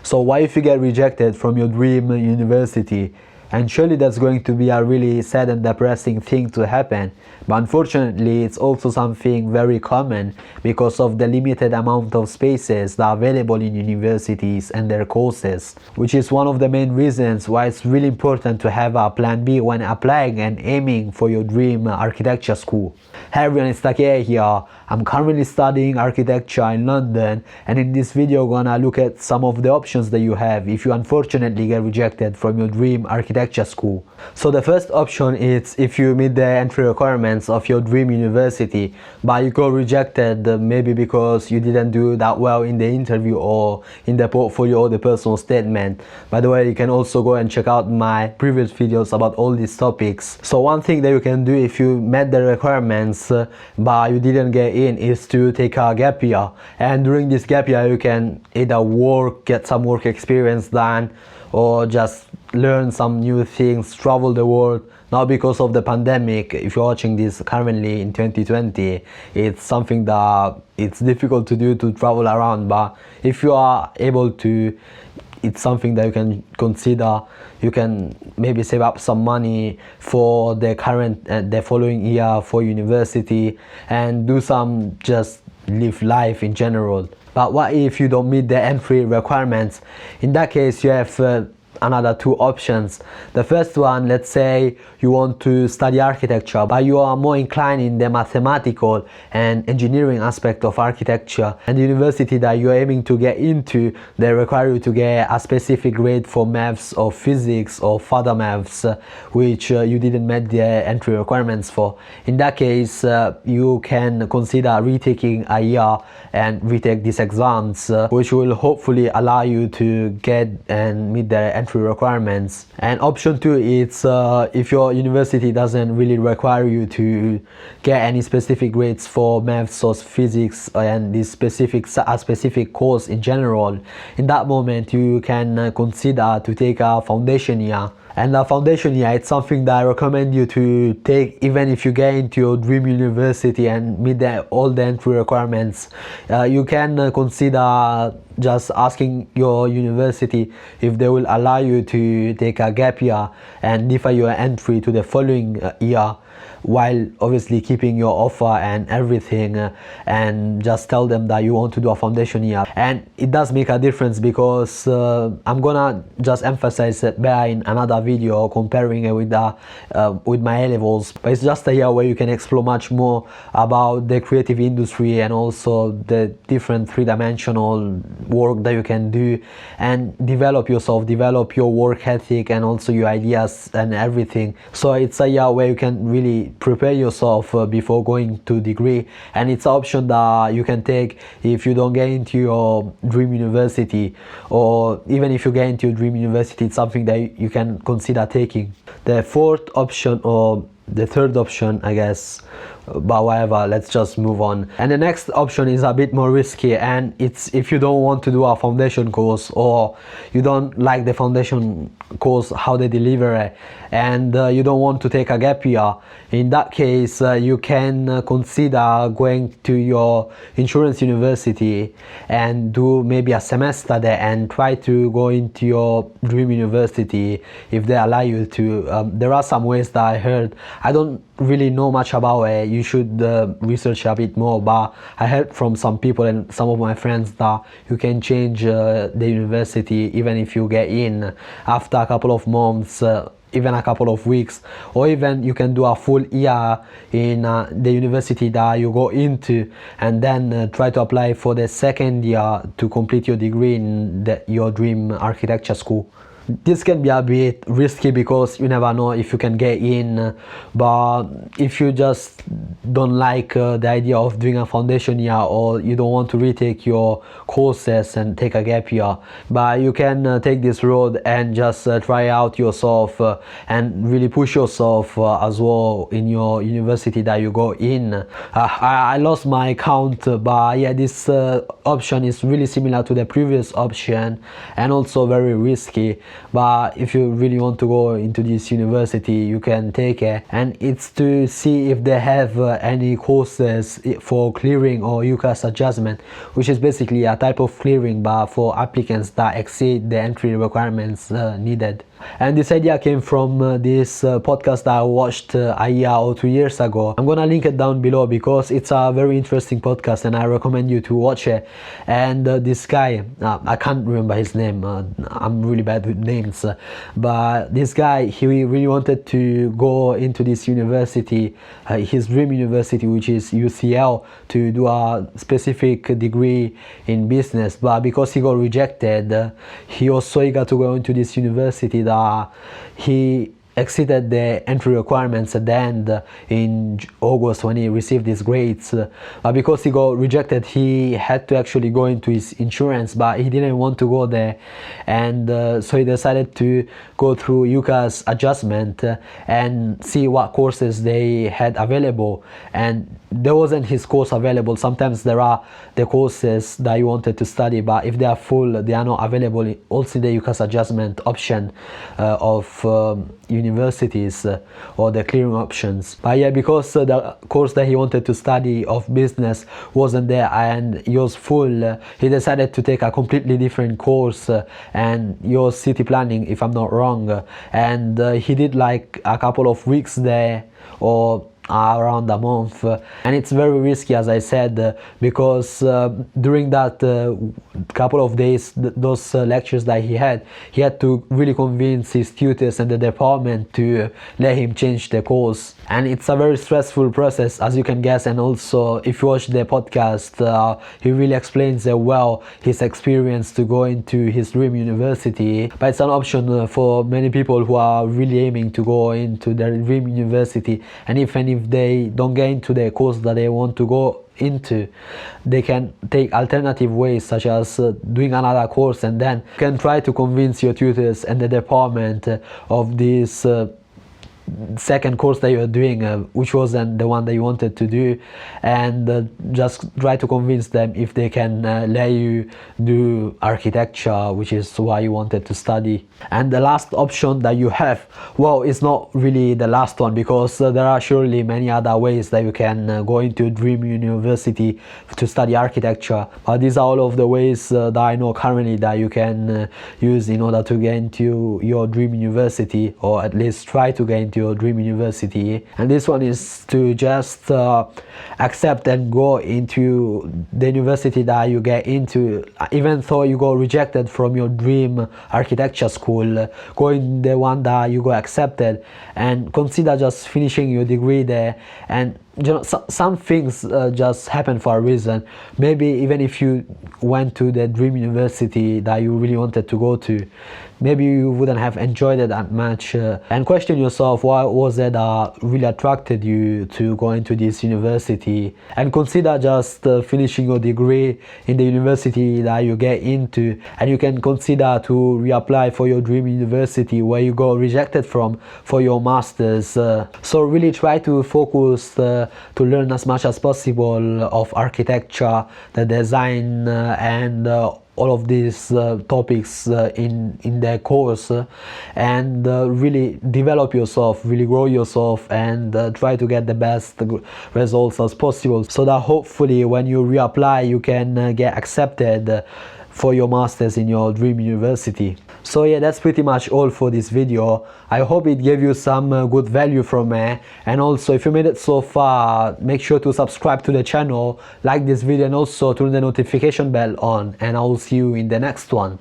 So what if you get rejected from your dream university? And surely that's going to be a really sad and depressing thing to happen. But unfortunately, it's also something very common because of the limited amount of spaces that are available in universities and their courses, which is one of the main reasons why it's really important to have a plan B when applying and aiming for your dream architecture school. Hey everyone, it's Takeya here. I'm currently studying architecture in London, and in this video I'm gonna look at some of the options that you have if you unfortunately get rejected from your dream architecture school. So the first option is if you meet the entry requirements of your dream university, but you got rejected maybe because you didn't do that well in the interview or in the portfolio or the personal statement. By the way, you can also go and check out my previous videos about all these topics. So one thing that you can do if you met the requirements but you didn't get in is to take a gap year, and during this gap year you can either work, get some work experience done, or just learn some new things, travel the world. Now because of the pandemic, if you're watching this currently in 2020, it's something that it's difficult to do, to travel around, but if you are able to, it's something that you can consider. You can maybe save up some money for the current the following year for university and do some, just live life in general. But what if you don't meet the entry requirements? In that case, you have another two options. The first one, let's say you want to study architecture but you are more inclined in the mathematical and engineering aspect of architecture, and the university that you're aiming to get into, they require you to get a specific grade for maths or physics or further maths, which you didn't meet the entry requirements for. In that case, you can consider retaking a year and retake these exams, which will hopefully allow you to get and meet the entry requirements. And option two is if your university doesn't really require you to get any specific grades for maths or physics and this specific course in general. In that moment, you can consider to take a foundation year. And the foundation year, it's something that I recommend you to take even if you get into your dream university and meet all the entry requirements. You can consider just asking your university if they will allow you to take a gap year and defer your entry to the following year, while obviously keeping your offer and everything, and just tell them that you want to do a foundation year. And it does make a difference because I'm gonna just emphasize it better in another video comparing it with my A-levels, but it's just a year where you can explore much more about the creative industry and also the different three-dimensional work that you can do, and develop yourself, develop your work ethic and also your ideas and everything. So it's a year where you can really prepare yourself before going to degree, and it's an option that you can take if you don't get into your dream university, or even if you get into your dream university, it's something that you can consider taking. The fourth option, or the third option I guess, but whatever, let's just move on. And the next option is a bit more risky, and it's if you don't want to do a foundation course, or you don't like the foundation course how they deliver it, and you don't want to take a gap year. In that case, you can consider going to your insurance university and do maybe a semester there and try to go into your dream university if they allow you to. There are some ways that I heard. I don't really know much about it. You should research a bit more, but I heard from some people and some of my friends that you can change the university even if you get in after a couple of months, even a couple of weeks, or even you can do a full year in the university that you go into, and then try to apply for the second year to complete your degree in your dream architecture school. This can be a bit risky because you never know if you can get in, but if you just don't like the idea of doing a foundation year, or you don't want to retake your courses and take a gap year, but you can take this road and just try out yourself and really push yourself as well in your university that you go in. I lost my count, but yeah, this option is really similar to the previous option and also very risky. but if you really want to go into this university, you can take it, and it's to see if they have any courses for clearing or UCAS adjustment, which is basically a type of clearing but for applicants that exceed the entry requirements needed. And this idea came from this podcast that I watched a year or 2 years ago. I'm gonna link it down below because it's a very interesting podcast and I recommend you to watch it. And this guy, I can't remember his name, I'm really bad with names, but this guy, he really wanted to go into this university, his dream university, which is UCL, to do a specific degree in business, but because he got rejected, he was so eager to go into this university that he exceeded the entry requirements at the end in August when he received his grades. Because he got rejected, he had to actually go into his insurance, but he didn't want to go there, and so he decided to go through UCAS adjustment and see what courses they had available, and there wasn't his course available. Sometimes there are the courses that you wanted to study, but if they are full, they are not available also in the UCAS adjustment option of universities or the clearing options. But yeah, because the course that he wanted to study of business wasn't there and he was full, he decided to take a completely different course, and it was city planning, if I'm not wrong, and he did like a couple of weeks there, or around a month, and it's very risky, as I said, because during that couple of days, those lectures that he had to really convince his tutors and the department to let him change the course, and it's a very stressful process, as you can guess. And also, if you watch the podcast, he really explains well his experience to go into his dream university. But it's an option for many people who are really aiming to go into their dream university, and even if they don't get into the course that they want to go into, they can take alternative ways, such as doing another course, and then you can try to convince your tutors and the department of this second course that you're doing, which wasn't the one that you wanted to do, and just try to convince them if they can let you do architecture, which is why you wanted to study. And the last option that you have, well, it's not really the last one, because there are surely many other ways that you can go into dream university to study architecture, but these are all of the ways that I know currently that you can use in order to get into your dream university, or at least try to get into your dream university. And this one is to just accept and go into the university that you get into, even though you got rejected from your dream architecture school, go in the one that you got accepted, and consider just finishing your degree there. And you know, some things just happen for a reason. Maybe even if you went to the dream university that you really wanted to go to, maybe you wouldn't have enjoyed it that much, and question yourself, what was it that really attracted you to go into this university, and consider just finishing your degree in the university that you get into, and you can consider to reapply for your dream university where you got rejected from for your masters. So really try to focus to learn as much as possible of architecture, the design, and all of these topics in their course, and really develop yourself, really grow yourself, and try to get the best results as possible, so that hopefully when you reapply you can get accepted for your masters in your dream university. So yeah, that's pretty much all for this video. I hope it gave you some good value from me, and also if you made it so far, make sure to subscribe to the channel, like this video, and also turn the notification bell on, and I will see you in the next one.